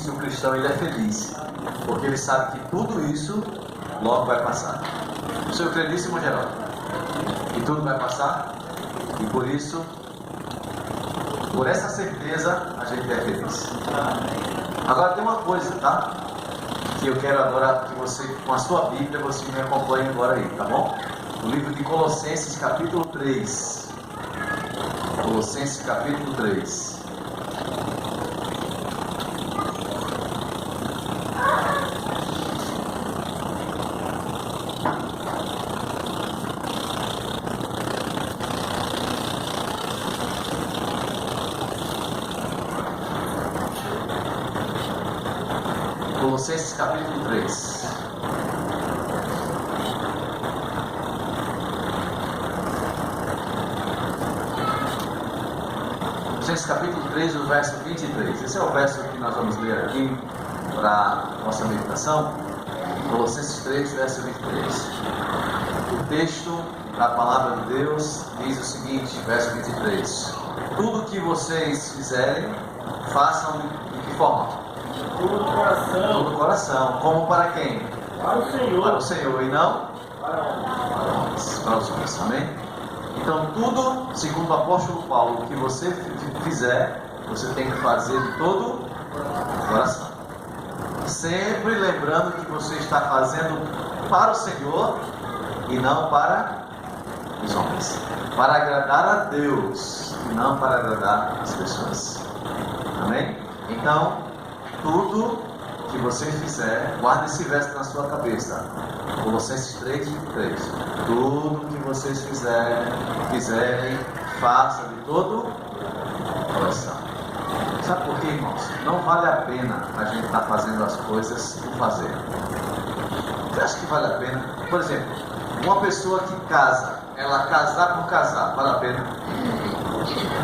início, o cristão ele é feliz, porque ele sabe que tudo isso logo vai passar. O senhor crê nisso, irmão Geraldo? E tudo vai passar? E por isso, por essa certeza, a gente é feliz. Agora tem uma coisa, tá? Que eu quero agora que você, com a sua Bíblia, você me acompanhe agora aí, tá bom? O livro de Colossenses, capítulo 3. Colossenses, capítulo 3. Colossenses capítulo 3. Colossenses capítulo 3, o verso 23. Esse é o verso que nós vamos ler aqui para nossa meditação. Colossenses 3, verso 23. O texto da palavra de Deus diz o seguinte, verso 23. Tudo que vocês fizerem, façam de que forma? Todo coração. Todo coração. Como para quem? Para o Senhor. Para o Senhor e não? Para Para os homens. Amém? Então tudo, segundo o apóstolo Paulo, que você fizer, você tem que fazer de todo o coração. Sempre lembrando que você está fazendo para o Senhor e não para os homens. Para agradar a Deus e não para agradar as pessoas. Amém? Então, tudo que você fizer, guarde esse verso na sua cabeça. Colossenses 3, 23. Tudo que vocês fizerem, façam de todo o coração. Sabe por quê, irmãos? Não vale a pena a gente estar fazendo as coisas por fazer. Você acha que vale a pena? Por exemplo, uma pessoa que casa, ela casar por casar, vale a pena?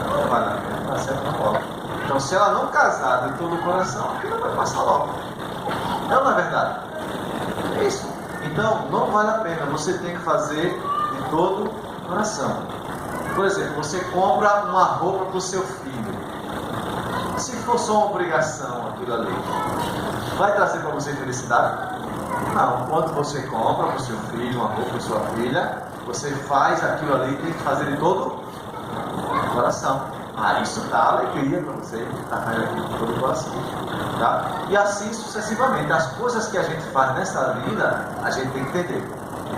Não vale a pena, tá certo, não rola. Então, se ela não casar de todo o coração, aquilo vai passar logo. Não é verdade? É isso. Então, não vale a pena. Você tem que fazer de todo o coração. Por exemplo, você compra uma roupa para o seu filho. Se for só uma obrigação aquilo ali, vai trazer para você felicidade? Não. Quando você compra para o seu filho uma roupa para sua filha, você faz aquilo ali e tem que fazer de todo o coração. Isso dá alegria para você, está fazendo aqui de todo o coração. Tá? E assim sucessivamente. As coisas que a gente faz nessa vida, a gente tem que entender.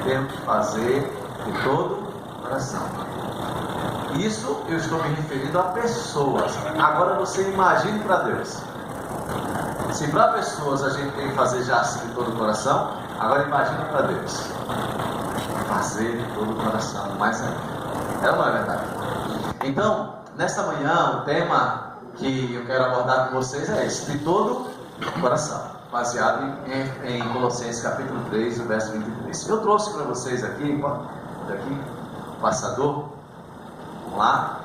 Temos que fazer de todo o coração. Isso eu estou me referindo a pessoas. Agora você imagine para Deus. Se para pessoas a gente tem que fazer já assim de todo o coração, agora imagine para Deus. Fazer de todo o coração, mais ainda. É ou não é verdade? Então, nesta manhã, o tema que eu quero abordar com vocês é esse, de todo o coração, baseado em Colossenses capítulo 3, o verso 23. Eu trouxe para vocês aqui, passador, vamos lá.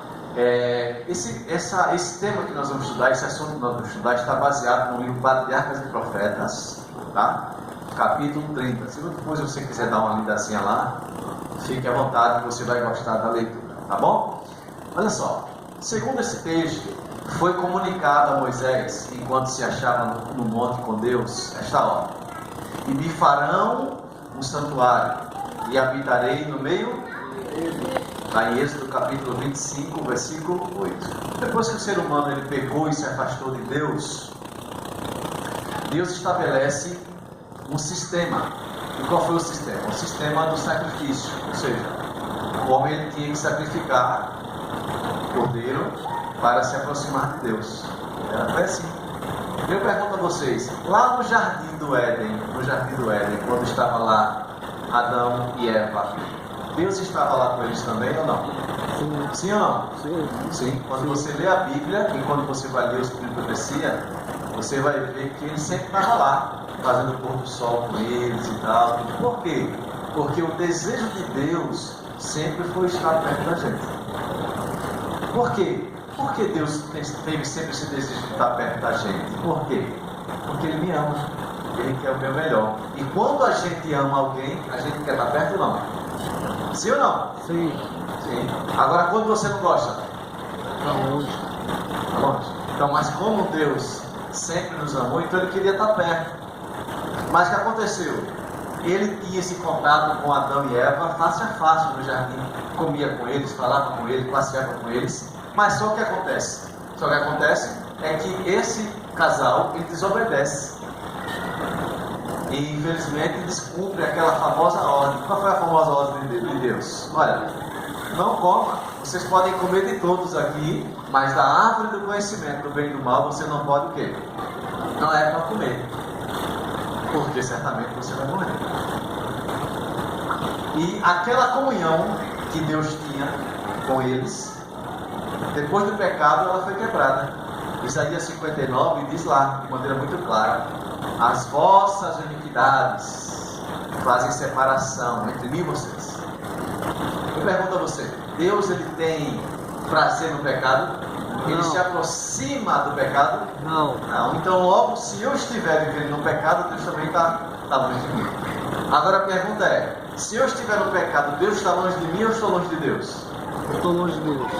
Esse tema que nós vamos estudar, esse assunto que nós vamos estudar, está baseado no livro Patriarcas e Profetas, tá? Capítulo 30. Se depois você quiser dar uma lidazinha lá, fique à vontade, que você vai gostar da leitura, tá bom? Olha só, segundo esse texto, foi comunicado a Moisés, enquanto se achava no monte com Deus, esta ordem: e me farão um santuário, e habitarei no meio. Está em Êxodo capítulo 25, versículo 8. Depois que o ser humano ele pecou e se afastou de Deus, Deus estabelece um sistema. E qual foi o sistema? O sistema do sacrifício. Ou seja, o homem ele tinha que sacrificar cordeiro para se aproximar de Deus. Foi assim. Eu pergunto a vocês, lá no jardim do Éden, quando estava lá Adão e Eva, Deus estava lá com eles também ou não? Sim. Sim ou não? Sim. Sim. Quando você lê a Bíblia, e quando você vai ler os livros de profecia, você vai ver que ele sempre estava lá, fazendo o pôr do sol com eles e tal. Por quê? Porque o desejo de Deus sempre foi estar perto da gente. Por quê? Porque Deus teve sempre esse desejo de estar perto da gente. Por quê? Porque Ele me ama. Ele quer o meu melhor. E quando a gente ama alguém, a gente quer estar perto ou não? Sim ou não? Sim. Sim. Agora, quando você não gosta? Está longe. Tá longe. Então, mas como Deus sempre nos amou, então ele queria estar perto. Mas o que aconteceu? Ele tinha esse contato com Adão e Eva face a face no jardim, comia com eles, falava com eles, passeava com eles. Mas só o que acontece? Só o que acontece é que esse casal, ele desobedece. E infelizmente descumpre aquela famosa ordem. Qual foi a famosa ordem de Deus? Olha, não coma. Vocês podem comer de todos aqui, mas da árvore do conhecimento do bem e do mal você não pode o quê? Não é para comer, porque certamente você vai morrer. E aquela comunhão que Deus tinha com eles, depois do pecado, ela foi quebrada. Isaías 59 diz lá, de maneira muito clara: as vossas iniquidades fazem separação entre mim e vocês. Eu pergunto a você, Deus ele tem prazer no pecado? Ele se aproxima do pecado? Não. Não. Então logo, se eu estiver vivendo no pecado, Deus também está longe de mim. Agora a pergunta é, se eu estiver no pecado, Deus está longe de mim ou eu estou longe de Deus? Eu estou longe de Deus.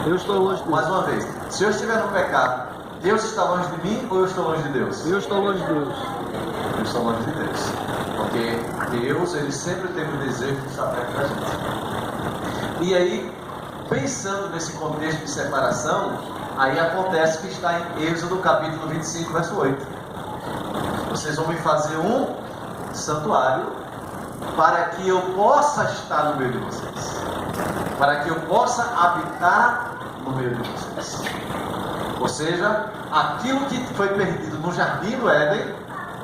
Eu estou longe de Deus. Mais uma vez, se eu estiver no pecado, Deus está longe de mim ou eu estou longe de Deus? Eu estou longe de Deus. Eu estou longe de Deus. Porque Deus, ele sempre teve o desejo de estar perto da gente. E aí, pensando nesse contexto de separação, aí acontece que está em Êxodo capítulo 25, verso 8. Vocês vão me fazer um santuário para que eu possa estar no meio de vocês. Para que eu possa habitar no meio de vocês. Ou seja, aquilo que foi perdido no jardim do Éden,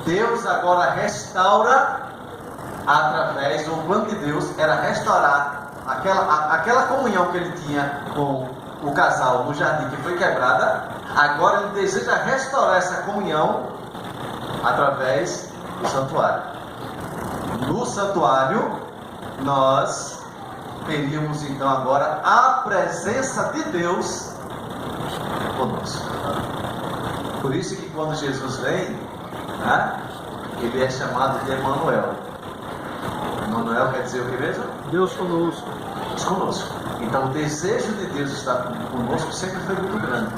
Deus agora restaura através do plano de Deus, era restaurar aquela comunhão que ele tinha com o casal no jardim que foi quebrada. Agora ele deseja restaurar essa comunhão através do santuário. No santuário nós teríamos então agora a presença de Deus conosco. Por isso que quando Jesus vem, ele é chamado de Emanuel. Emanuel quer dizer o que mesmo? Deus conosco. Deus conosco. Então o desejo de Deus estar conosco sempre foi muito grande.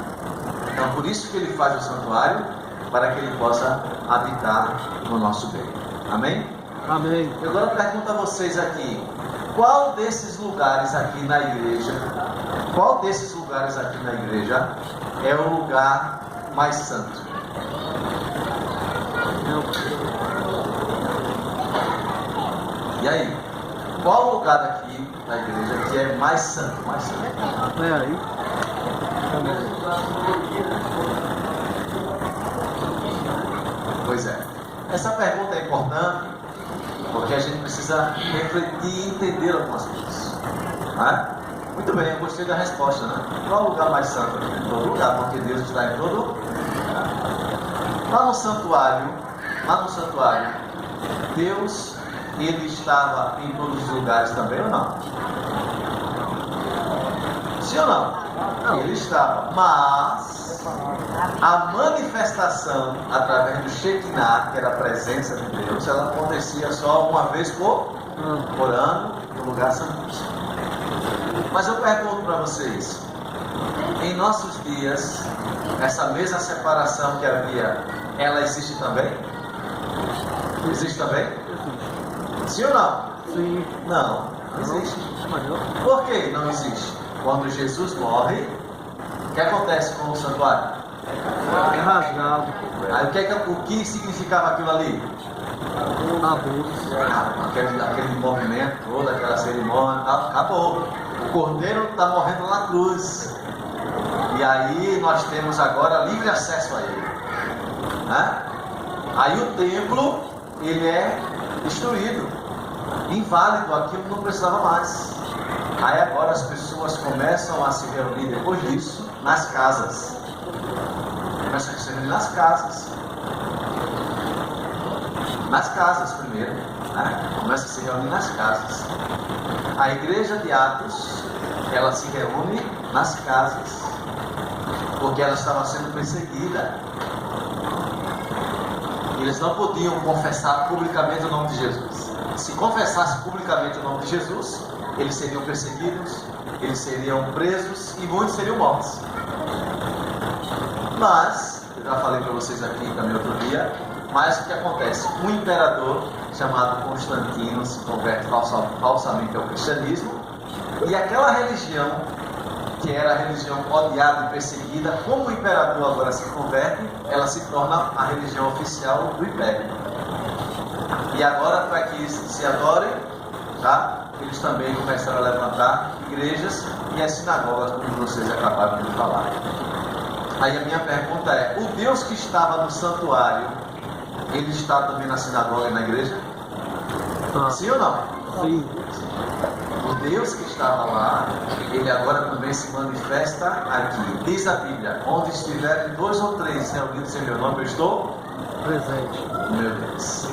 Então por isso que ele faz o santuário, para que ele possa habitar no nosso meio. Amém? Amém. Eu agora pergunto a vocês aqui, qual desses lugares aqui na igreja é o lugar mais santo? E aí? Qual o lugar daqui da igreja que é mais santo? É aí. Pois é. Essa pergunta é importante porque a gente precisa refletir e entender algumas coisas. Muito bem, eu gostei da resposta, né? Qual o lugar mais santo? Em todo lugar, porque Deus está em todo lugar. Lá no santuário, Deus, ele estava em todos os lugares também ou não? Sim ou não? Não, ele estava. Mas a manifestação através do Shekinah, que era a presença de Deus, ela acontecia só uma vez por ano no lugar santíssimo. Mas eu pergunto para vocês, em nossos dias, essa mesma separação que havia, ela existe também? Existe também? Sim ou não? Sim. Não existe. Por que não existe? Quando Jesus morre, o que acontece com o santuário? É rasgado. Aí o que significava aquilo ali? Aquele movimento todo, aquela cerimônia, acabou. O cordeiro está morrendo na cruz. E aí nós temos agora livre acesso a ele. Aí o templo, ele é destruído, inválido, aquilo não precisava mais. Aí agora as pessoas começam a se reunir depois disso nas casas. Começam a se reunir nas casas. Nas casas primeiro, começa a se reunir nas casas. A igreja de Atos, ela se reúne nas casas, porque ela estava sendo perseguida. Eles não podiam confessar publicamente o nome de Jesus. Se confessasse publicamente o nome de Jesus, eles seriam perseguidos, eles seriam presos e muitos seriam mortos. Mas já falei para vocês aqui também outro dia, mas o que acontece? Um imperador chamado Constantino se converte falsamente ao cristianismo, e aquela religião, que era a religião odiada e perseguida, como o imperador agora se converte, ela se torna a religião oficial do império. E agora, para que se adorem, tá? Eles também começaram a levantar igrejas e as sinagogas, como vocês acabaram de falar. Aí a minha pergunta é: o Deus que estava no santuário, ele está também na sinagoga e na igreja? Sim ou não? Sim. O Deus que estava lá, ele agora também se manifesta aqui. Diz a Bíblia: onde estiverem 2 ou 3 reunidos em meu nome, eu estou Presente. meu Deus.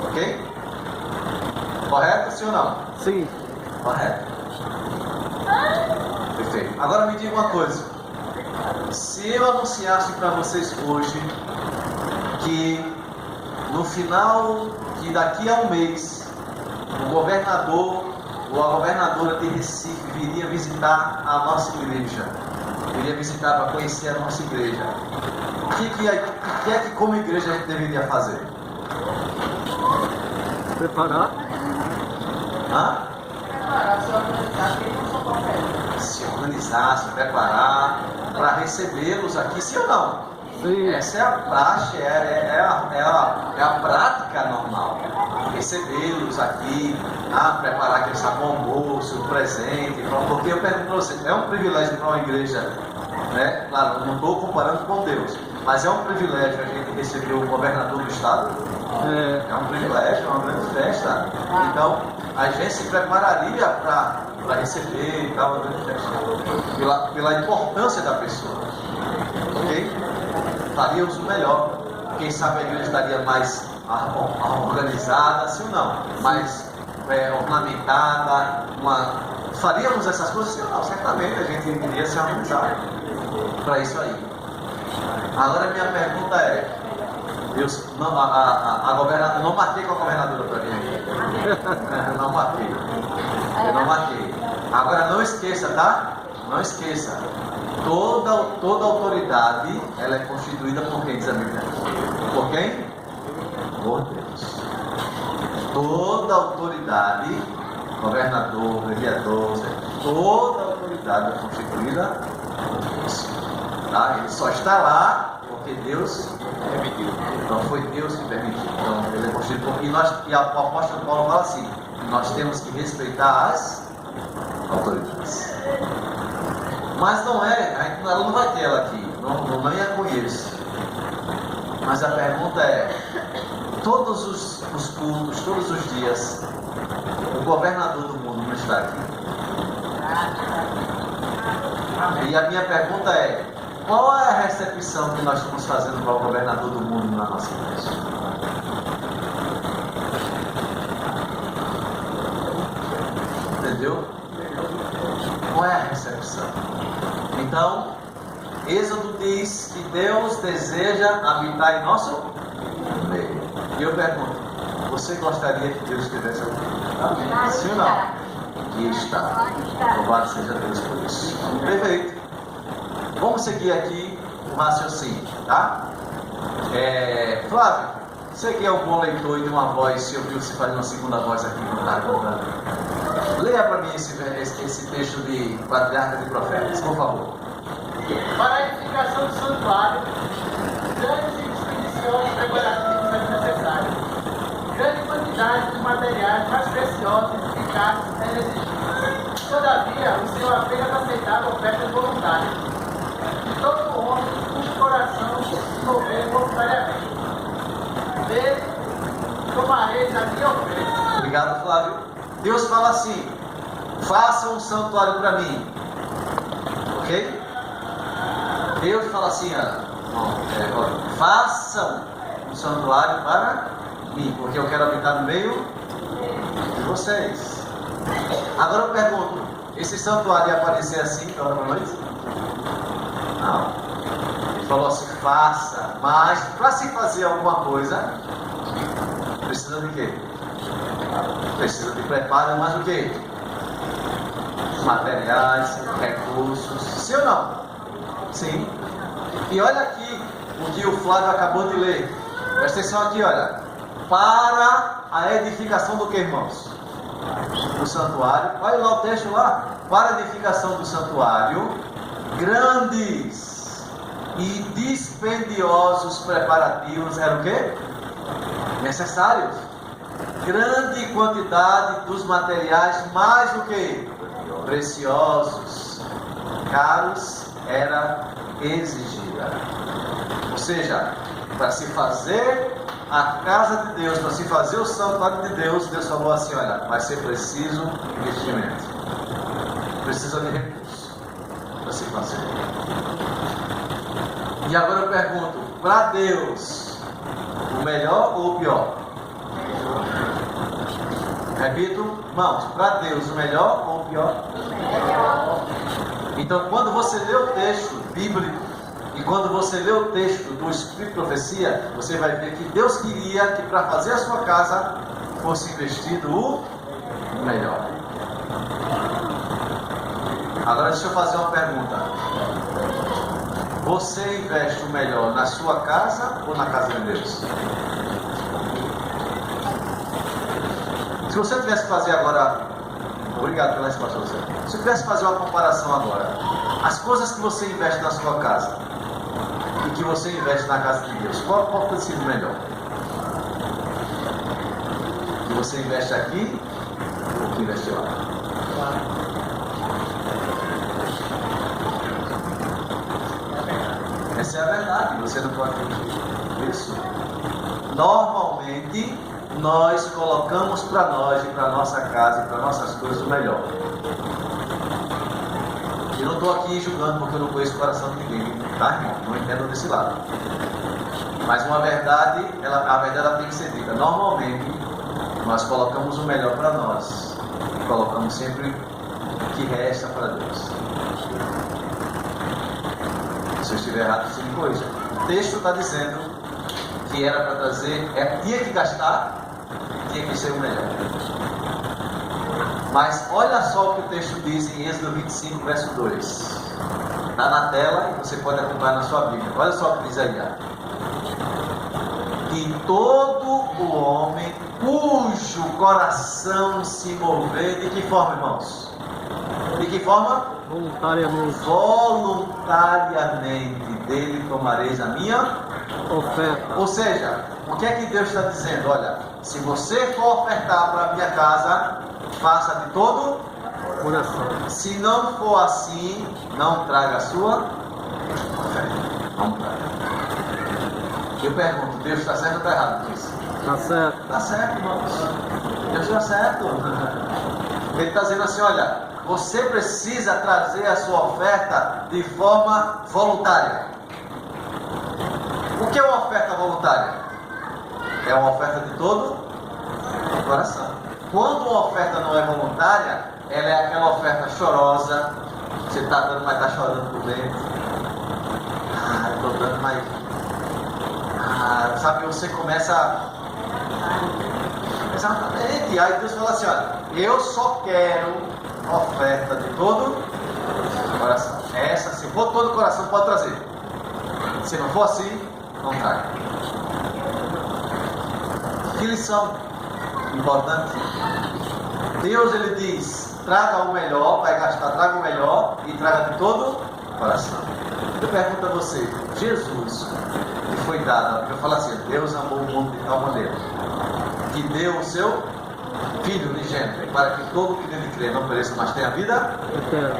Ok? Correto, sim ou não? Sim. Correto. Perfeito. Agora me diga uma coisa. Se eu anunciasse para vocês hoje que no final, que daqui a um mês, o governador ou a governadora de Recife viria visitar a nossa igreja, viria visitar para conhecer a nossa igreja, o que é que como igreja a gente deveria fazer? Preparar. Hã? Preparar, se organizar, quem não são profetas. Se organizar, se preparar para recebê-los aqui, sim ou não? Sim. Essa é a praxe, é a prática normal. Recebê-los aqui, preparar aquele sabão almoço, presente, porque eu pergunto para você, é um privilégio para uma igreja, né? Claro, eu não estou comparando com Deus, mas é um privilégio a gente receber o governador do estado. É um privilégio, é uma grande festa. Então, a gente se prepararia para receber e tal, uma grande festa. Pela importância da pessoa. Ok? Faríamos o melhor. Quem sabe a igreja estaria mais organizada, sim ou não? Mais ornamentada. Faríamos essas coisas, sim ou não? Certamente a gente iria se organizar para isso aí. Agora minha pergunta é: a governadora, eu não marquei com a governadora para mim aqui. Eu não marquei. Agora não esqueça, tá? Não esqueça. Toda autoridade, ela é constituída por quem, diz a Bíblia? Por quem? Por Deus. Toda autoridade, governador, vereador, toda autoridade é constituída por Deus. Tá? Ele só está lá porque Deus permitiu. Então foi Deus que permitiu. Então ele é constituído por... E o apóstolo Paulo fala assim: nós temos que respeitar as autoridades. Mas não é, ela não vai ter ela aqui, não ia com isso. Mas a pergunta é: todos os cultos, todos os dias, o governador do mundo não está aqui? E a minha pergunta é: qual é a recepção que nós estamos fazendo para o governador do mundo na nossa igreja? Entendeu? Qual é a recepção? Então, Êxodo diz que Deus deseja habitar em nosso meio. E eu pergunto: você gostaria que Deus estivesse aqui? Sim ou não? E está. Louvado seja Deus por isso. Perfeito. Vamos seguir aqui o raciocínio, tá? Flávio, você que é um bom leitor e tem uma voz, se ouviu você fazer uma segunda voz aqui quando está contando. Leia para mim esse texto de Patriarcas e Profetas, por favor. Para a edificação do santuário, grandes expedições preparativas são necessárias. Grande quantidade de materiais mais preciosos e eficazes é exigida. Todavia, o Senhor apenas aceitava ofertas voluntárias. De todo homem cujo coração se mover voluntariamente. Dele tomareis a minha oferta. Obrigado, Flávio. Deus fala assim: façam um santuário para mim. Ok? Deus fala assim: façam um santuário para mim, porque eu quero habitar no meio de vocês. Agora eu pergunto: esse santuário ia aparecer assim toda noite? Não. Ele falou assim: faça, mas para se fazer alguma coisa, precisa de quê? Precisa de preparo, mas o quê? Materiais, recursos. Sim ou não? Sim. E olha aqui o que o Flávio acabou de ler. Presta atenção aqui, olha. Para a edificação do que, irmãos? Do santuário. Olha lá o texto lá. Para a edificação do santuário, grandes e dispendiosos preparativos eram o quê? Necessários. Grande quantidade dos materiais, mais do que preciosos, caros, era exigida. Ou seja, para se fazer a casa de Deus, para se fazer o santuário de Deus, Deus falou assim: olha, vai ser preciso investimento, precisa de recursos para se fazer. E agora eu pergunto, para Deus, o melhor ou o pior? Repito, irmãos, para Deus, o melhor ou o pior? Então, quando você lê o texto bíblico e quando você lê o texto do Espírito de Profecia, você vai ver que Deus queria que para fazer a sua casa fosse investido o melhor. Agora deixa eu fazer uma pergunta. Você investe o melhor na sua casa ou na casa de Deus? Se você tivesse que fazer agora, obrigado pela resposta, você. Se você tivesse que fazer uma comparação agora, as coisas que você investe na sua casa e que você investe na casa de Deus, qual tem sido melhor? Que você investe aqui ou que investe lá? Essa é a verdade, você não pode fugir disso. Normalmente, nós colocamos para nós e para nossa casa e para nossas coisas o melhor. Eu não estou aqui julgando porque eu não conheço o coração de ninguém, tá, irmão? Não entendo desse lado. Mas uma verdade, a verdade ela tem que ser dita. Normalmente, nós colocamos o melhor para nós e colocamos sempre o que resta para Deus. Se eu estiver errado, você me corrija. O texto está dizendo que era para trazer, tinha que gastar, tinha que ser o melhor. Mas olha só o que o texto diz em Êxodo 25, verso 2. Está na tela e você pode acompanhar na sua Bíblia. Olha só o que diz aí. E todo o homem cujo coração se mover, de que forma, irmãos? De que forma? Voluntariamente. Voluntariamente dele tomareis a minha Oferta. Ou seja, o que é que Deus está dizendo? Olha, se você for ofertar para a minha casa, faça de todo Coração. Se não for assim, não traga a sua oferta. Não traga. Eu pergunto, Deus está certo ou está errado com isso? Está certo. Está certo, irmãos. Deus está certo. Ele está dizendo assim, olha, você precisa trazer a sua oferta de forma voluntária. O que é uma oferta voluntária? É uma oferta de todo o coração. Quando uma oferta não é voluntária, ela é aquela oferta chorosa. Você está dando, mas está chorando por dentro. Estou dando, mas... sabe, você começa... Exatamente. Aí Deus fala assim, olha, eu só quero oferta de todo o coração. Essa, se for todo o coração, pode trazer. Se não for assim, não traga. Que lição importante. Deus, ele diz, traga o melhor, vai gastar, traga o melhor e traga de todo o coração. Eu pergunto a você, Jesus, que foi dado, eu falo assim, Deus amou o mundo de tal maneira, que deu o seu Filho unigênito, para que todo que nele crê não pereça, mas tenha vida.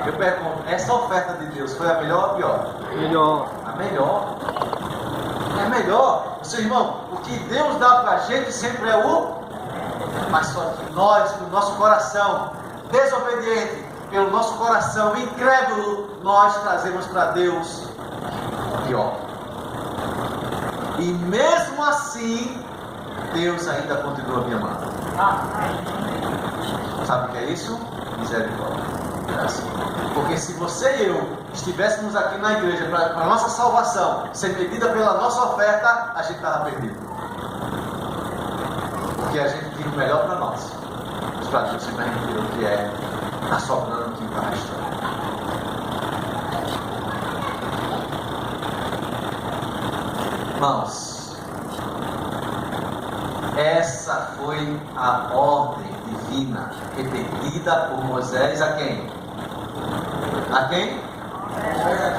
Eu pergunto, essa oferta de Deus foi a melhor ou a pior? Melhor. A melhor. É melhor. Seu irmão, o que Deus dá para a gente sempre é o... Mas só que nós, no nosso coração desobediente, pelo nosso coração incrédulo, nós trazemos para Deus o pior. E mesmo assim, Deus ainda continua me amando. Sabe o que é isso? Misericórdia. Graça. Porque se você e eu estivéssemos aqui na igreja para a nossa salvação ser medida pela nossa oferta, a gente estava perdido. Porque a gente tira o melhor para nós. Mas para Deus sempre a gente tira o que é, está sobrando aqui para a história. Irmãos, essa foi a ordem divina repetida por Moisés a quem? A quem?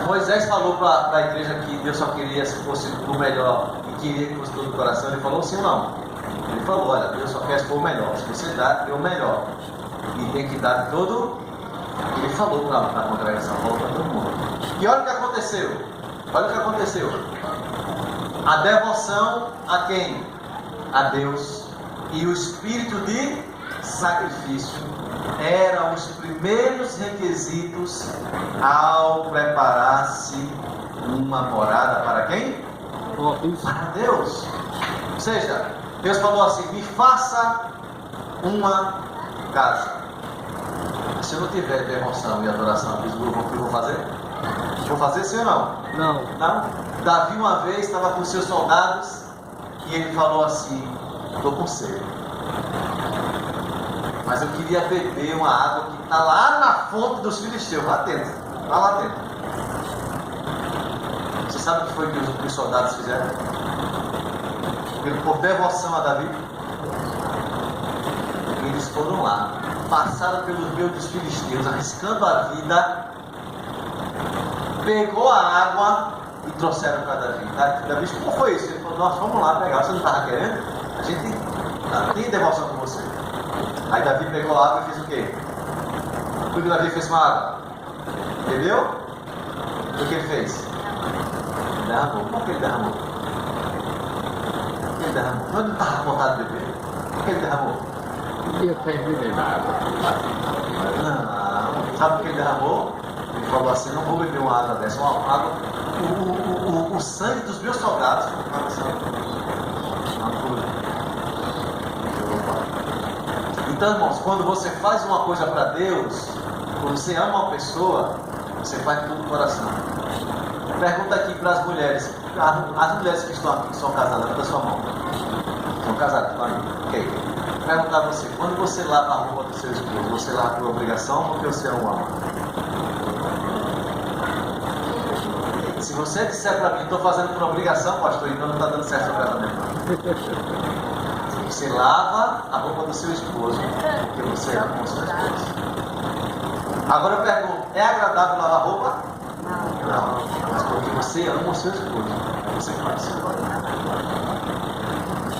Moisés falou para a igreja que Deus só queria se fosse o melhor e queria que fosse todo o coração. Ele falou sim ou não? Ele falou, olha, Deus só quer se for o melhor. Se você dá, dê o melhor. E tem que dar de todo. Ele falou para a congregação, falou para todo mundo. E olha o que aconteceu. Olha o que aconteceu. A devoção a quem? A Deus. E o espírito de sacrifício eram os primeiros requisitos ao preparar-se uma morada para quem? Para Deus. Ou seja, Deus falou assim: me faça uma casa. Se eu não tiver devoção e adoração, o que eu vou fazer? Vou fazer sim ou não? Não. Não? Davi uma vez estava com seus soldados e ele falou assim: estou com sede, mas eu queria beber uma água que está lá na fonte dos filisteus, lá dentro. Está lá dentro. Você sabe o que foi que os soldados fizeram? Por devoção a Davi, eles foram lá, passaram pelos meios dos filisteus, arriscando a vida, pegou a água e trouxeram para Davi. Davi disse: como foi isso? Ele falou: nós fomos lá pegar, você não estava querendo? A gente tem devoção com você. Aí Davi pegou a água e fez o quê? O que Davi fez com a água? Bebeu? O que ele fez? Derramou. Por que ele derramou? Por que ele derramou? Não estava com vontade de beber. Por que ele derramou? Eu terminei na água. Não. Sabe por que ele derramou? Ele falou assim: não vou beber uma água dessa. Uma água. O sangue dos meus soldados. Então, irmãos, quando você faz uma coisa para Deus, quando você ama uma pessoa, você faz com todo o coração. Pergunta aqui para as mulheres. As mulheres que estão aqui, que são casadas, levanta a sua mão. São casadas, estão aí. Ok. Perguntar a você: quando você lava a roupa do seu esposo, você lava por obrigação ou porque você o ama? Se você disser para mim: estou fazendo por obrigação, pastor, então não está dando certo o casamento. Você lava a roupa do seu esposo porque você ama o seu esposo. Agora eu pergunto: é agradável lavar roupa? Não. Mas porque você ama o seu esposo, você faz.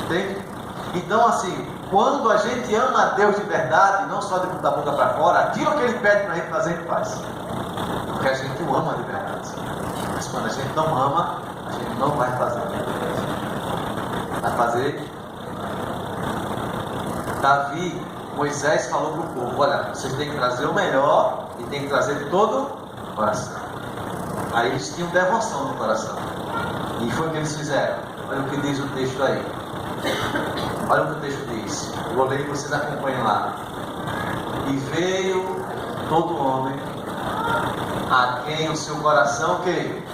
Entende? Então, assim, quando a gente ama a Deus de verdade, não só da boca para fora, aquilo que Ele pede para a gente fazer, a gente faz. Porque a gente o ama de verdade. Mas quando a gente não ama, a gente não vai fazer. Vai fazer. Davi, Moisés falou para o povo: olha, vocês têm que trazer o melhor e tem que trazer de todo o coração. Aí eles tinham devoção no coração. E foi o que eles fizeram. Olha o que diz o texto aí. Olha o que o texto diz. Eu vou ler e vocês acompanhem lá. E veio todo homem a quem o seu coração que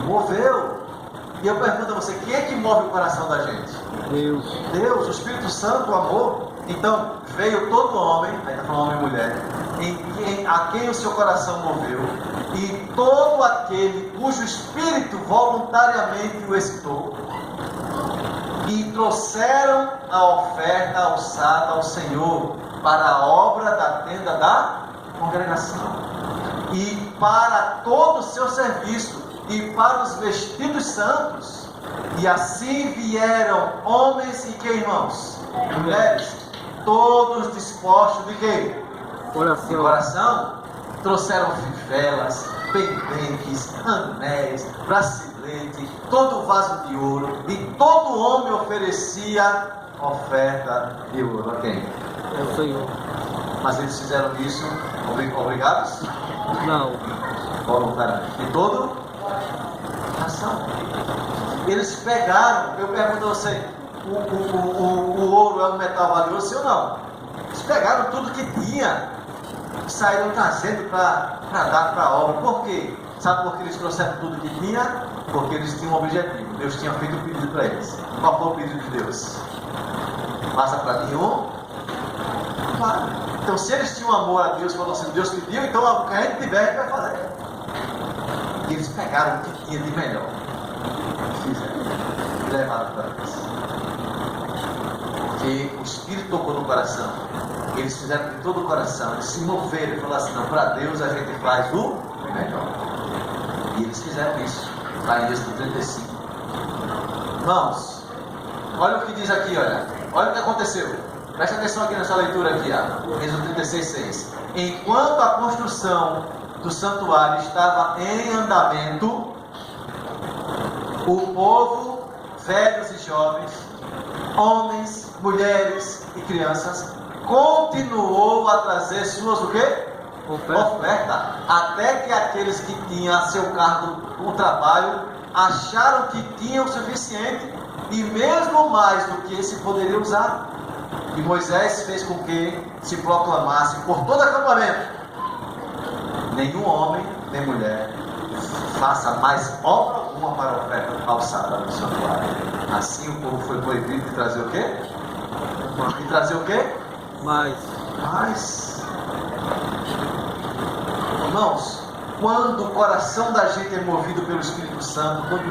moveu. E eu pergunto a você: quem é que move o coração da gente? Deus. Deus, o Espírito Santo, o amor. Então, veio todo homem, aí está falando homem e mulher, a quem o seu coração moveu, e todo aquele cujo Espírito voluntariamente o excitou, e trouxeram a oferta alçada ao Senhor para a obra da tenda da congregação, e para todo o seu serviço, e para os vestidos santos. E assim vieram homens e que, irmãos? Mulheres, todos dispostos de quê? Coração. De coração. Trouxeram fivelas, pendentes, anéis, bracelete, todo vaso de ouro, e todo homem oferecia oferta de ouro a quem? É o Senhor. Mas eles fizeram isso obrigados? Não. Voluntariamente. De todo coração. Eles pegaram, eu pergunto a você: o ouro é um metal valioso, sim ou não? Eles pegaram tudo que tinha e saíram trazendo para dar para a obra. Por quê? Sabe por que eles trouxeram tudo que tinha? Porque eles tinham um objetivo. Deus tinha feito um pedido para eles. Qual foi o pedido de Deus? Passa para mim um. Claro. Então, se eles tinham amor a Deus, falou assim: Deus pediu, então o que a gente tiver, a gente vai fazer. E eles pegaram o que tinha de melhor. Fizeram. levado para Deus. Porque o Espírito tocou no coração. Eles fizeram de todo o coração. Eles se moveram e falaram assim: não, para Deus a gente faz o melhor. E eles fizeram isso. Lá em Êxodo 35. Irmãos, olha o que diz aqui, olha. Olha o que aconteceu. Presta atenção aqui nessa leitura aqui, ó. Êxodo 36:6. Enquanto a construção do santuário estava em andamento, o povo, velhos e jovens, homens, mulheres e crianças, continuou a trazer suas o quê? Oferta. Até que aqueles que tinham a seu cargo o trabalho acharam que tinham o suficiente e mesmo mais do que se poderia usar. E Moisés fez com que se proclamasse por todo acampamento: nenhum homem nem mulher faça mais obra alguma para a oferta alçada no santuário. Assim o povo foi proibido de trazer o quê? De trazer o quê? Mais. Irmãos, quando o coração da gente é movido pelo Espírito Santo, quando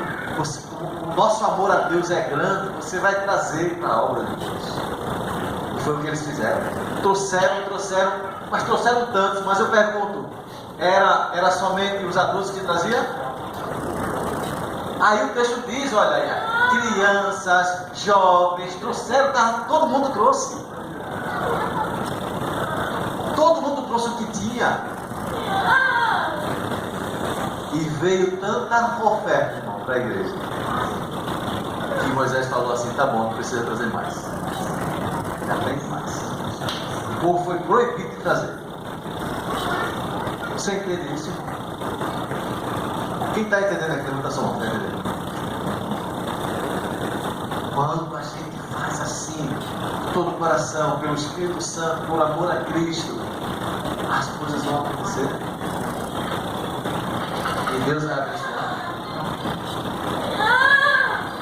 o nosso amor a Deus é grande, você vai trazer para a obra de Deus. E foi o que eles fizeram. Trouxeram, mas trouxeram tantos. Mas eu pergunto, era somente os adultos que traziam? Aí o texto diz, olha aí, crianças, jovens, trouxeram, todo mundo trouxe. Todo mundo trouxe o que tinha. E veio tanta oferta, irmão, para a igreja, que Moisés falou assim: tá bom, não precisa trazer mais. Já tem mais. O povo foi proibido de trazer. Você entende isso? Quem está entendendo aqui não está só entendendo? Quando a gente faz assim, de todo o coração, pelo Espírito Santo, por amor a Cristo, as coisas vão acontecer. E Deus vai abençoar.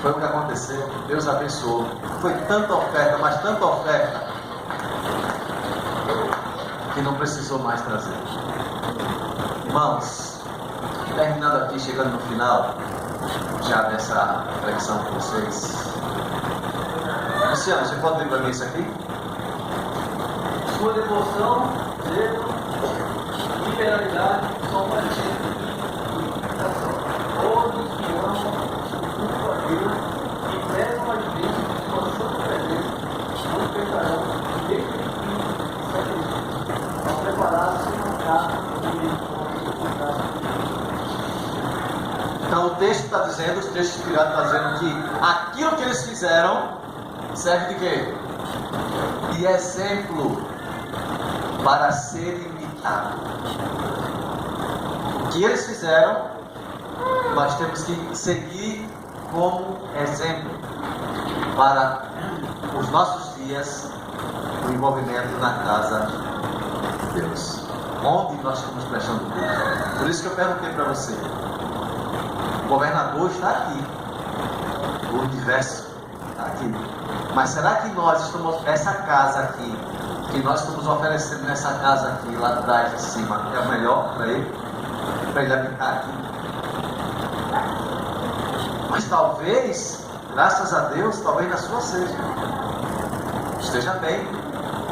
Foi o que aconteceu. Deus abençoou. Foi tanta oferta, mas tanta oferta, que não precisou mais trazer. Irmãos, terminando aqui, chegando no final já dessa reflexão com vocês. Luciano, você pode ler para mim isso aqui? Sua devoção, zelo e penalidade são parecidos. Todos que amam culto a Deus e prezam a vivência de sua santa presença não pecarão desde o fim do sacrifício, ao preparar-se uma casa de Então o texto está dizendo, o texto inspirado está dizendo que aquilo que eles fizeram serve de quê? De exemplo para ser imitado. O que eles fizeram, nós temos que seguir como exemplo para os nossos dias, o envolvimento na casa de Deus, onde nós estamos prestando culto. Por isso que eu perguntei para você: o governador está aqui, o universo está aqui, mas será que nós estamos, essa casa aqui, que nós estamos oferecendo nessa casa aqui, lá atrás, de cima, é o melhor para ele habitar aqui? Mas talvez, graças a Deus, talvez na sua esteja bem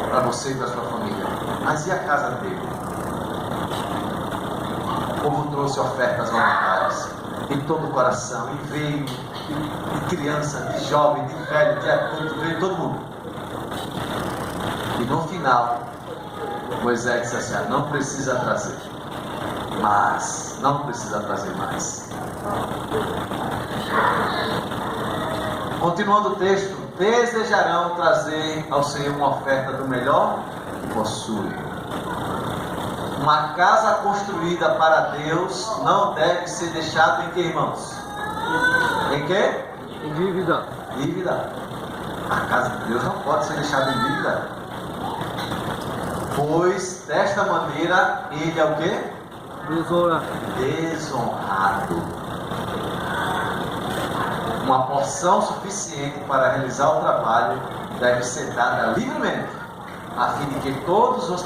para você e para a sua família. Mas e a casa dele? O povo trouxe ofertas voluntárias de todo o coração, e veio de criança, de jovem, de velho, de adulto, veio todo mundo. E no final, Moisés disse assim: não precisa trazer, mas não precisa trazer mais. Continuando o texto: desejarão trazer ao Senhor uma oferta do melhor que possuem. Uma casa construída para Deus não deve ser deixada em que, irmãos? Em quê? Em dívida. Dívida. A casa de Deus não pode ser deixada em dívida, pois desta maneira ele é o quê? Desonrado. Uma porção suficiente para realizar o trabalho deve ser dada livremente, a fim de que todos os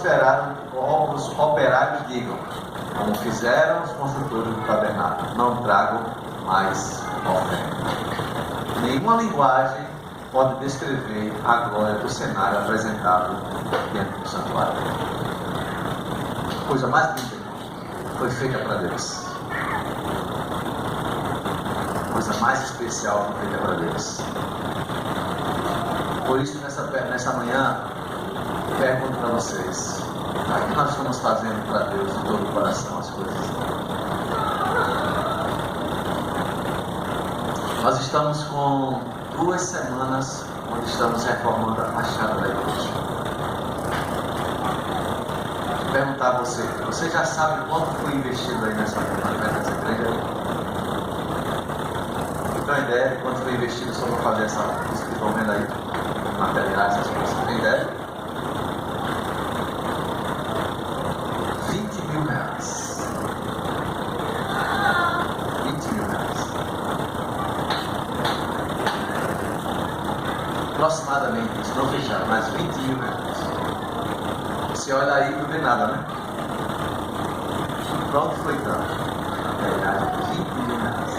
operários digam, como fizeram os construtores do tabernáculo: não tragam mais oferta. Nenhuma linguagem pode descrever a glória do cenário apresentado dentro do santuário. A coisa mais linda foi feita para Deus. A coisa mais especial foi feita para Deus. Por isso, nessa manhã, pergunto para vocês: o que nós estamos fazendo para Deus de todo o coração as coisas? Nós estamos com 2 semanas onde estamos reformando a fachada da igreja. Vou perguntar a você: você já sabe quanto foi investido aí nessa igreja? Tem uma ideia de quanto foi investido só para fazer isso que vocês estão vendo aí? Materiais, essas coisas? Tem ideia? 20 mil reais. 20 mil reais. Aproximadamente, isso não fechado, mas 20 mil reais. Você olha aí e não vê nada, né? Pronto, foi tanto. Materiais, 20 mil reais.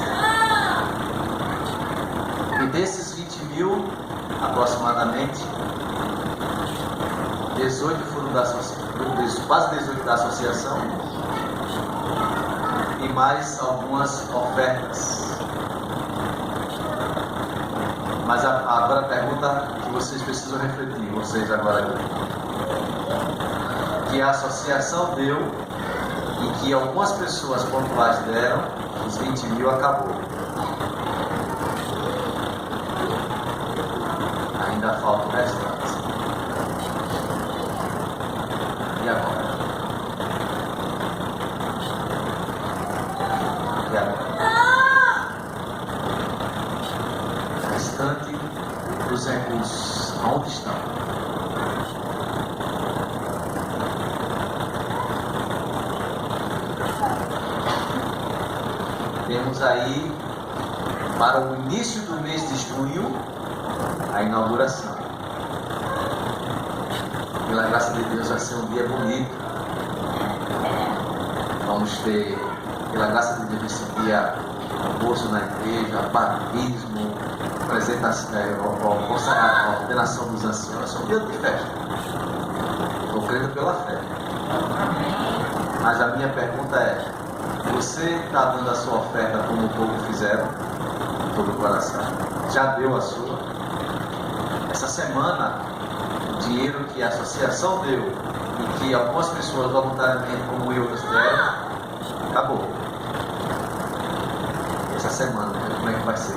E desses 20 mil, aproximadamente 18 foram quase 18 da associação e mais algumas ofertas. Mas agora a pergunta que vocês precisam refletir, vocês agora aqui, que a associação deu e que algumas pessoas pontuais deram, os 20 mil acabou. Ainda falta o restante. E agora? E agora? O restante dos recursos, onde estão? Temos aí, para o início do mês de junho, a inauguração. Pela graça de Deus vai ser um dia bonito. Vamos ter, pela graça de Deus, esse dia almoço na igreja, batismo, apresentação, a ordenação dos anciãos. É um dia de festa. Estou crendo pela fé. Mas a minha pergunta é: você está dando a sua oferta como o povo fizeram, de todo o coração? Já deu a sua? Essa semana, o dinheiro que a associação deu e que algumas pessoas voluntariamente, como eu, deram, acabou. Essa semana, como é que vai ser?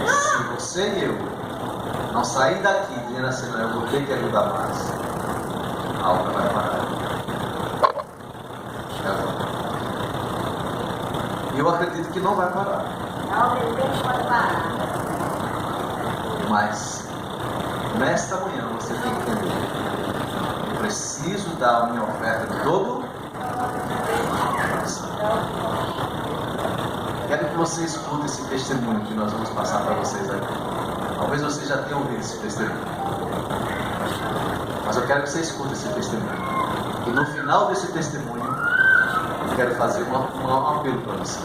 Se você e eu não sair daqui dizendo assim, não, eu vou ter que ajudar mais, a obra vai parar. E eu acredito que não vai parar. Não, ele pode parar. Mas, nesta manhã, você tem que entender: eu preciso dar a minha oferta de todo. Quero que você escute esse testemunho que nós vamos passar para vocês aqui. Talvez você já tenha ouvido esse testemunho, mas eu quero que você escute esse testemunho. E no final desse testemunho, eu quero fazer um apelo para você.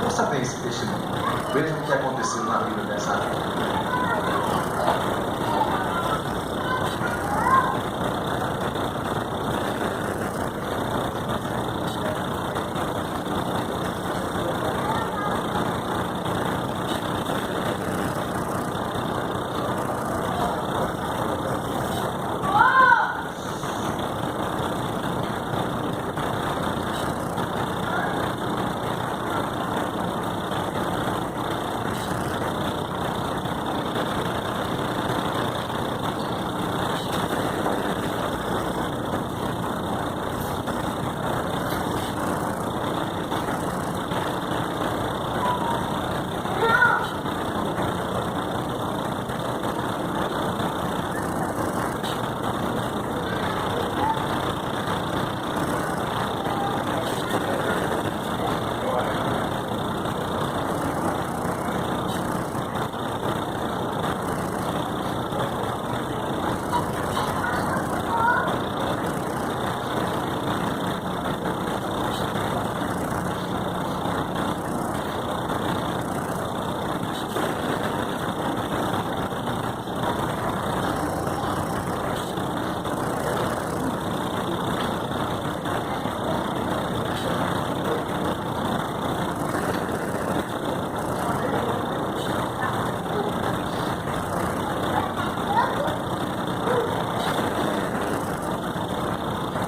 Ouça bem esse testemunho. Veja o que aconteceu na vida dessa vida.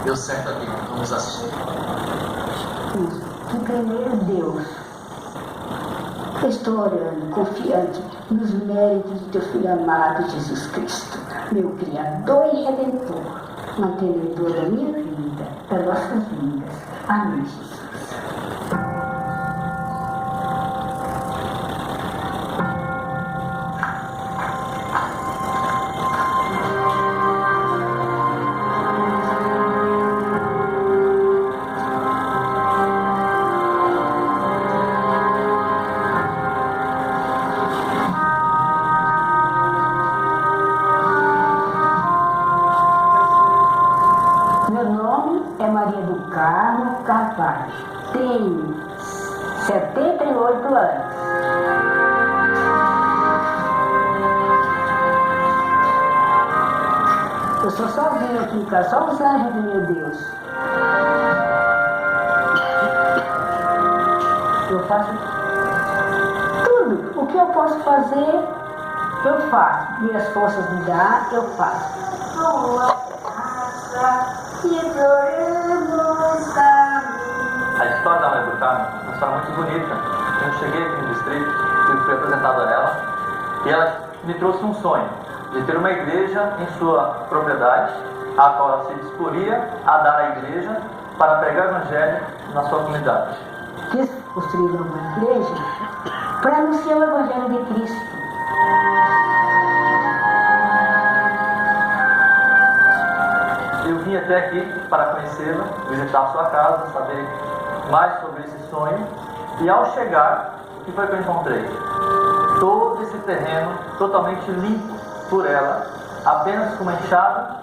deu certo aqui. Vamos assistir. Isso. Que primeiro Deus, estou orando, confiante nos méritos do teu Filho amado Jesus Cristo, meu Criador e Redentor, mantenedor da minha vida, das nossas vidas. Amém, Jesus. Tenho 78 anos. Eu sou sozinha aqui em casa, só os anjos do meu Deus. Eu faço tudo. O que eu posso fazer, eu faço. Minhas forças me dão, eu faço. A história da Mãe do Carmo é uma história muito bonita. Eu cheguei aqui no distrito, fui apresentado a ela, e ela me trouxe um sonho de ter uma igreja em sua propriedade, a qual ela se disporia a dar à igreja para pregar o evangelho na sua comunidade. Quis construir uma igreja para anunciar o evangelho de Cristo. Eu vim até aqui para conhecê-la, visitar a sua casa, saber mais sobre esse sonho. E ao chegar, o que foi que eu encontrei? Todo esse terreno totalmente limpo por ela, apenas com uma enxada,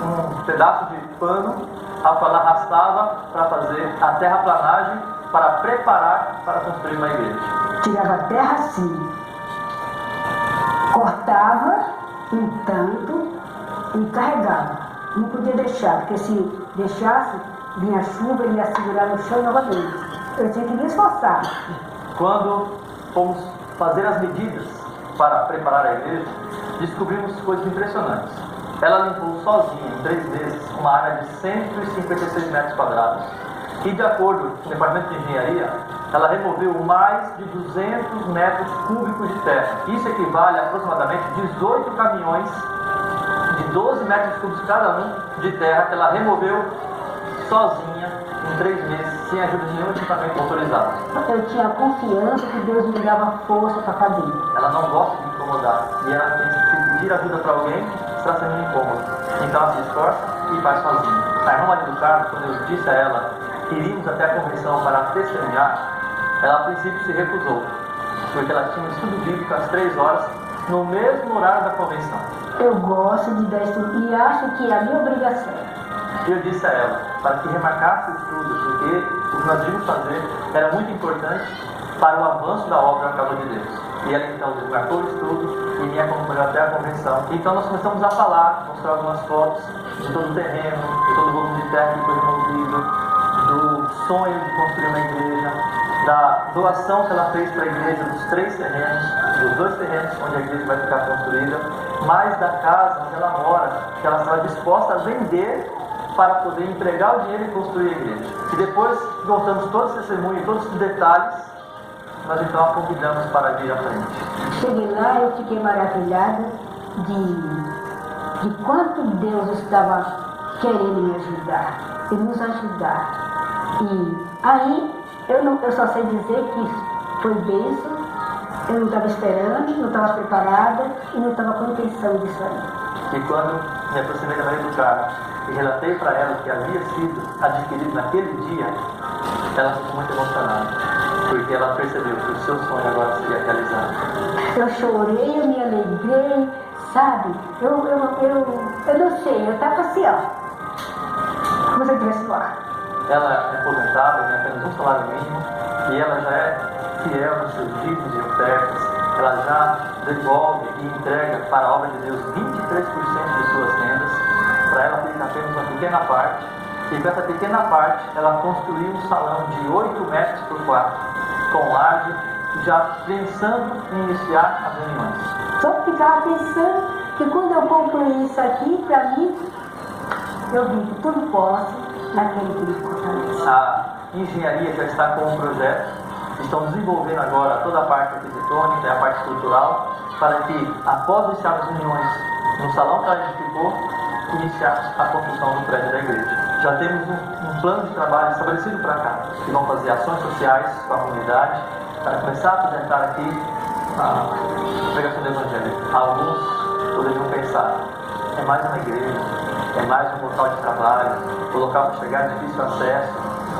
um pedaço de pano, a qual ela arrastava para fazer a terraplanagem, para preparar para construir uma igreja. Tirava a terra assim, cortava um tanto e carregava. Não podia deixar, porque se deixasse, vinha a chuva e ia segurar no chão novamente. Eu tinha que me esforçar. Quando fomos fazer as medidas para preparar a igreja, descobrimos coisas impressionantes. Ela limpou sozinha, em 3 meses, uma área de 156 metros quadrados. E, de acordo com o Departamento de Engenharia, ela removeu mais de 200 metros cúbicos de terra. Isso equivale a aproximadamente 18 caminhões de 12 metros cúbicos cada um de terra que ela removeu sozinha em 3 meses, sem ajuda de nenhum equipamento autorizado. Eu tinha confiança que Deus me dava força para fazer. Ela não gosta de incomodar e ela tem que pedir ajuda para alguém, está sendo incômodo. Então ela se esforça e faz sozinha. A irmã Maria do Carmo, quando eu disse a ela que iríamos até a convenção para testemunhar, ela a princípio se recusou, porque ela tinha um estudo bíblico às 3 horas, no mesmo horário da convenção. Eu gosto de dar estudo e acho que é a minha obrigação. Eu disse a ela para que remarcasse o estudo, porque o que nós íamos fazer era muito importante para o avanço da obra na casa de Deus. E ela então desmarcou o estudo e me acompanhou até a convenção. Então nós começamos a falar, mostrar algumas fotos de todo o terreno, de todo o volume de terra que foi removido, do sonho de construir uma igreja, da doação que ela fez para a igreja dos 3 terrenos, dos 2 terrenos onde a igreja vai ficar construída, mais da casa onde ela mora, que ela estava disposta a vender para poder empregar o dinheiro e construir a igreja. E depois que contamos todos os testemunhos, todos os detalhes, nós então a convidamos para vir à frente. Cheguei lá e eu fiquei maravilhada de quanto Deus estava querendo me ajudar e nos ajudar. E aí eu só sei dizer que foi bênção, eu não estava esperando, não estava preparada e não estava com intenção disso aí. E quando me aproximei da Maria do Carmo e relatei para ela o que havia sido adquirido naquele dia, ela ficou muito emocionada, porque ela percebeu que o seu sonho agora seria realizado. Eu chorei, eu me alegrei, sabe? Eu não sei, eu estava assim, ó, como se eu estivesse no ar. Ela é aposentada, ganha apenas um salário mínimo, e ela já é fiel nos seus dízimos e ofertas. Ela já devolve e entrega para a obra de Deus 23% de suas rendas. Para ela fica apenas uma pequena parte, e com essa pequena parte ela construiu um salão de 8 metros por quarto, com laje, já pensando em iniciar as reuniões. Só ficava pensando que quando eu concluí isso aqui, para mim, eu digo, tudo posso naquele que me fortalece. A engenharia já está com um projeto, estão desenvolvendo agora toda a parte arquitetônica e a parte estrutural, para que, após iniciar as reuniões no salão que a gente ficou, iniciar a construção do prédio da igreja. Já temos um plano de trabalho estabelecido para cá, que vão fazer ações sociais com a comunidade, para começar a apresentar aqui a pregação do Evangelho. Alguns poderiam pensar, é mais uma igreja, é mais um local de trabalho, o local para chegar é difícil acesso,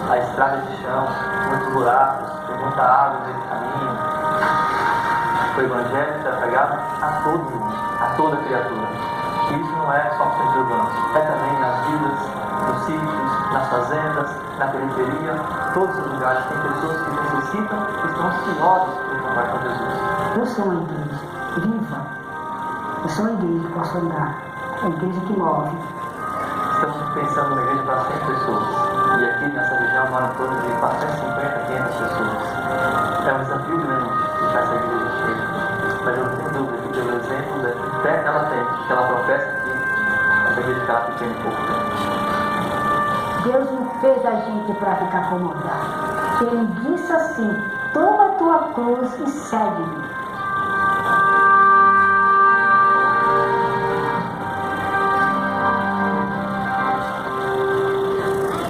a estrada de chão, muitos buracos, tem muita água no caminho. O Evangelho será pregado a todo mundo, a toda criatura. E isso não é só no centro urbano, é também nas vilas, nos sítios, nas fazendas, na periferia, todos os lugares tem pessoas que necessitam e estão ansiosas por encontrar com Jesus. Eu sou uma igreja viva, eu sou uma igreja que posso andar, é a igreja que move. Estamos pensando na igreja para 100 pessoas. E aqui nessa região moram em torno de 450, 500 pessoas. É um desafio grande deixar essa igreja cheia. Mas eu não tenho dúvida que pelo exemplo da fé que ela tem, que ela professa aqui, essa igreja ficará pequena em pouco tempo. Deus não fez a gente para ficar acomodado. Ele disse assim, toma a tua cruz e segue-me.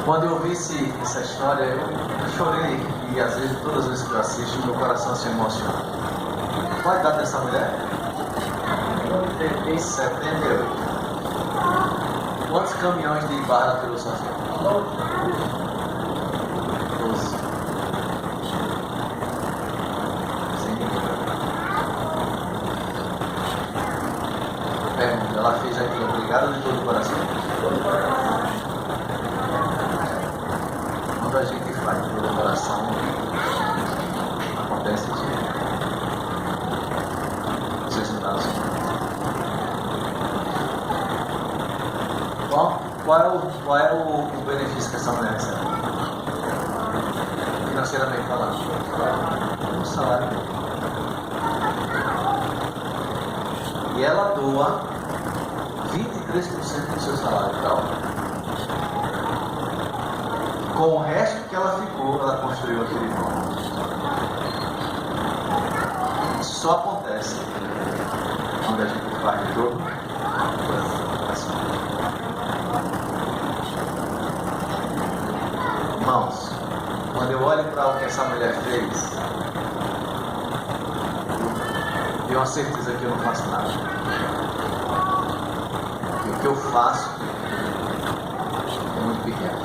Quando eu ouvi essa história, eu chorei e às vezes, todas as vezes que eu assisto, meu coração se emociona. Qual a idade dessa mulher? 78. Quantos caminhões de barra ela tirou sozinha? 12. Sem ninguém. Pergunta, ela fez aquilo obrigada de todo o coração? Quando a gente faz de todo o coração, acontece isso. Vocês não estão assim. Qual é o benefício que essa mulher recebe? Financeiramente falando. O salário dele. E ela doa 23% do seu salário para ela. Com o resto que ela ficou, ela construiu aquele imóvel. Isso só acontece quando a gente faz de todo coração. Irmãos, quando eu olho para o que essa mulher fez, eu tenho uma certeza que eu não faço nada. E o que eu faço é muito pequeno.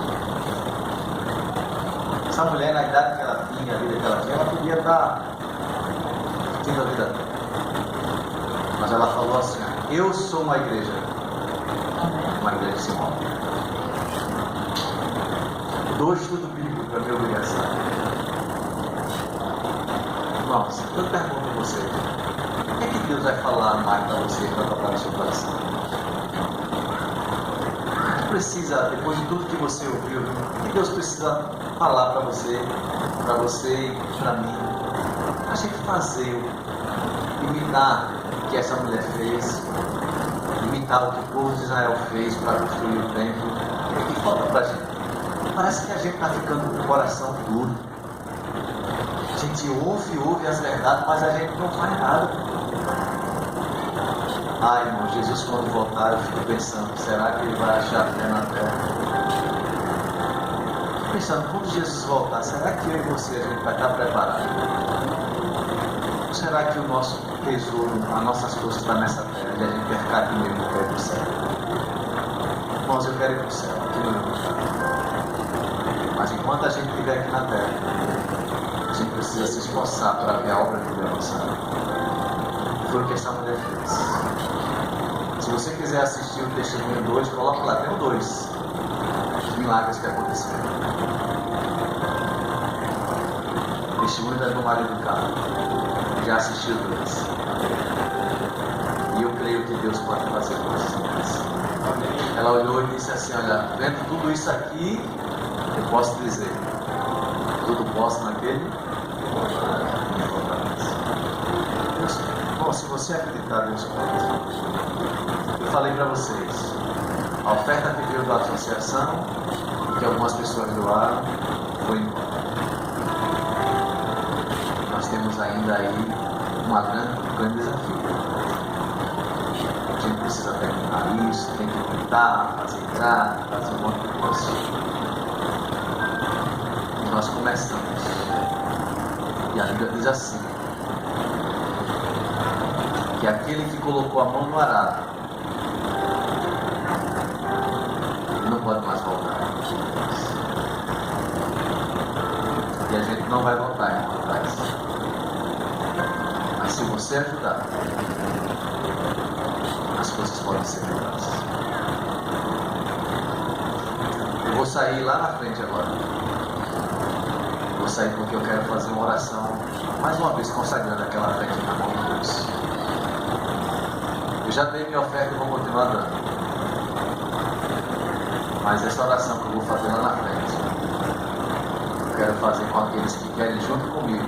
Essa mulher, na idade que ela tinha, a vida que ela tinha, ela podia estar curtindo a vida dela. Mas ela falou assim, eu sou uma igreja que se move. Dou estudo bíblico para minha obrigação. Irmãos, eu pergunto a você, o que é que Deus vai falar mais para você, para tocar no seu coração? O que precisa, depois de tudo que você ouviu, o que Deus precisa falar para você e para mim? A gente fazer, imitar o que essa mulher fez, imitar o que o povo de Israel fez para construir o templo. O que falta para a gente? Parece que a gente está ficando com o coração duro. A gente ouve as verdades, mas a gente não faz nada. Ai, irmão, Jesus quando voltar, eu fico pensando, será que ele vai achar fé na terra? Fico pensando, quando Jesus voltar, será que eu e você, a gente vai estar preparado? Ou será que o nosso tesouro, as nossas coisas estão nessa terra e a gente vai ficar aqui mesmo no pé do céu? Irmãos, eu quero ir para o céu, aqui no meu lugar. Mas enquanto a gente estiver aqui na terra, a gente precisa se esforçar para ver a obra que Deus lançar. Foi o que essa mulher fez. Se você quiser assistir o testemunho 2, coloca lá, tem o 2. Os milagres que aconteceram. Testemunho da Dona Maria do Carmo. Já assistiu 2. E eu creio que Deus pode fazer coisas. Ela olhou e disse assim, olha, vendo tudo isso aqui, eu posso dizer, tudo posso naquele. Bom, se você acreditar, Deus pode. Eu falei para vocês, A oferta que veio da associação, que algumas pessoas doaram, foi embora. Nós temos ainda aí um grande desafio. A gente precisa terminar isso, tem que pintar, fazer um monte de coisa. E nós começamos. E a Bíblia diz assim, que aquele que colocou a mão no arado, ele não pode mais voltar. E a gente não vai voltar atrás. Mas se você ajudar, as coisas podem ser melhores. Eu vou sair lá na frente agora. Vou sair porque eu quero fazer uma oração, mais uma vez consagrando aquela fé na mão de Deus. Eu já dei minha oferta e vou continuar dando. Mas essa oração que eu vou fazer lá na frente, eu quero fazer com aqueles que querem junto comigo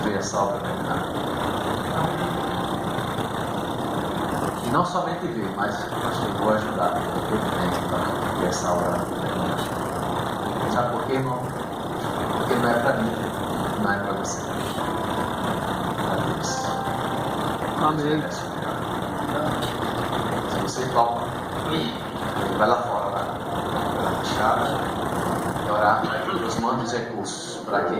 ver essa obra terminar. E não somente ver, mas eu vou ajudar para ver essa obra terminar. Sabe por quê, irmão? Porque não é para mim, não é para você. É para Deus. Amém. Se você topa, vai lá fora, lá na fechada, e orar para que Deus mande os recursos para que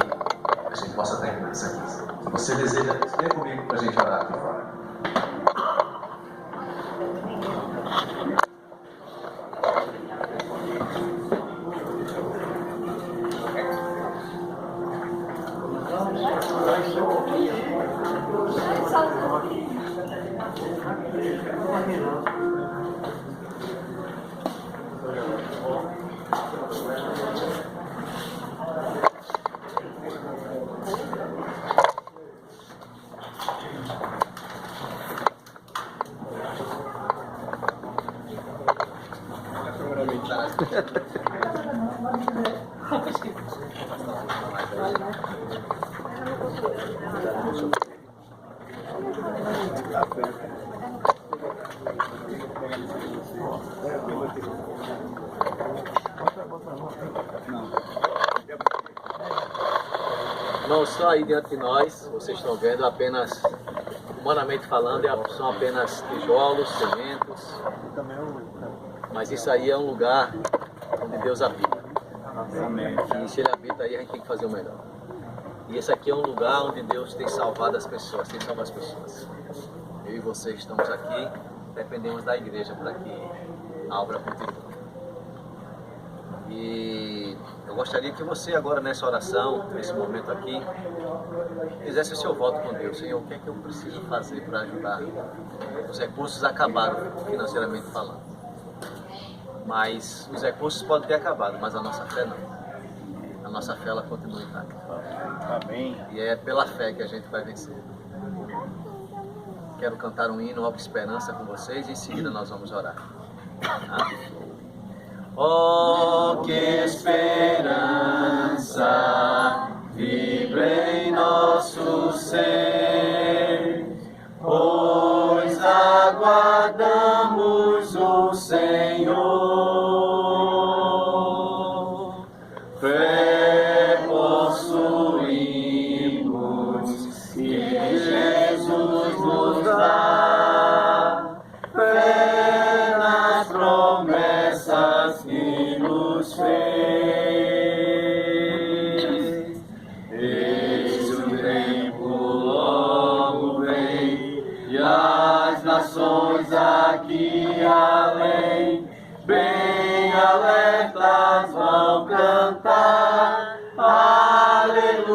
a gente possa terminar isso aqui. Se você deseja, vem comigo para a gente orar aqui fora. Não só aí diante de nós, vocês estão vendo, apenas, humanamente falando, são apenas tijolos, cimentos, mas isso aí é um lugar onde Deus habita. E se Ele habita aí, a gente tem que fazer o melhor. E esse aqui é um lugar onde Deus tem salvado as pessoas, tem salvado as pessoas. Eu e vocês estamos aqui, dependemos da igreja para que a obra continue. E eu gostaria que você agora nessa oração, nesse momento aqui, fizesse o seu voto com Deus. Senhor, o que é que eu preciso fazer para ajudar? Os recursos acabaram, financeiramente falando. Mas os recursos podem ter acabado, mas a nossa fé não. A nossa fé ela continua intacta. Amém. E é pela fé que a gente vai vencer. Quero cantar um hino, Nova Esperança com vocês e em seguida nós vamos orar. Oh, que esperança vibra em nosso ser, pois aguardamos o Senhor. Fé possuímos que Jesus nos dá, fé nas promessas que nos fez. Eis o tempo logo vem, e as nações aqui além, bem alertas vão cantar, aleluia,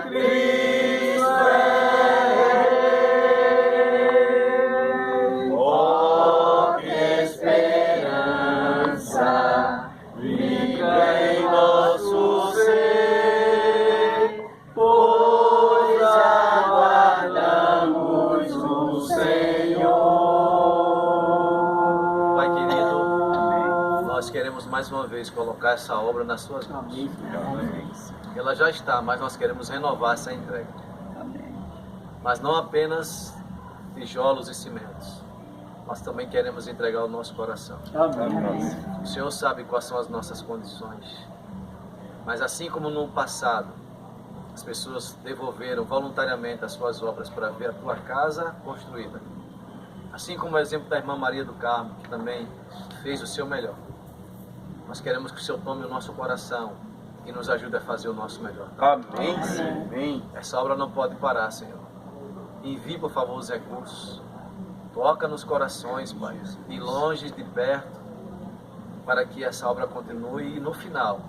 Cristo é Rei. Oh, que esperança vibra em nosso ser, pois aguardamos o Senhor. Pai querido, nós queremos mais uma vez colocar essa obra nas suas mãos. Ela já está, mas nós queremos renovar essa entrega. Mas não apenas tijolos e cimentos, nós também queremos entregar o nosso coração. Amém. O Senhor sabe quais são as nossas condições. Mas assim como no passado, as pessoas devolveram voluntariamente as suas obras para ver a tua casa construída. Assim como o exemplo da irmã Maria do Carmo, que também fez o seu melhor. Nós queremos que o Senhor tome o nosso coração e nos ajude a fazer o nosso melhor. Amém. Amém. Essa obra não pode parar, Senhor. Envie, por favor, os recursos. Toca nos corações, Pai, de longe, de perto, para que essa obra continue e no final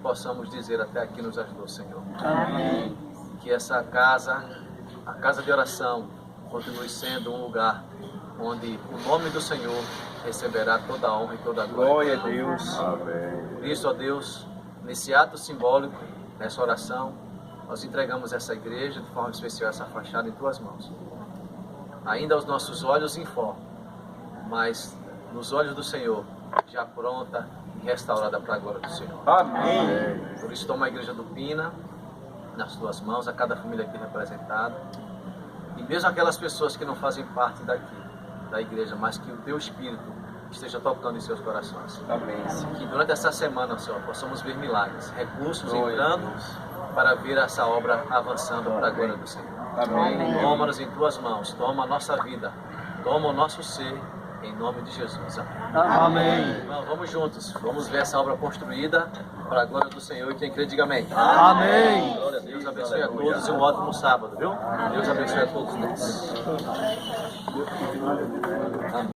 possamos dizer: até aqui nos ajudou, Senhor. Amém. Que essa casa, a casa de oração, continue sendo um lugar onde o nome do Senhor receberá toda a honra e toda a glória. Glória a Deus. Por isso, ó Deus, nesse ato simbólico, nessa oração, nós entregamos essa igreja, de forma especial essa fachada, em tuas mãos. Ainda os nossos olhos informam, mas nos olhos do Senhor, já pronta e restaurada para a glória do Senhor. Amém. Por isso, toma a igreja do Pina nas tuas mãos, a cada família aqui representada, e mesmo aquelas pessoas que não fazem parte daqui, da igreja, mas que o teu Espírito esteja tocando em seus corações. Amém. Que durante essa semana, Senhor, possamos ver milagres, recursos entrando para ver essa obra avançando para a glória do Senhor. Amém. Toma-nos em tuas mãos, toma a nossa vida, toma o nosso ser, em nome de Jesus. Amém. Irmão, vamos juntos, vamos ver essa obra construída para a glória do Senhor, e quem crê diga amém. Amém. Glória a Deus, abençoe a todos e um ótimo sábado, viu? Deus abençoe a todos nós. Amém.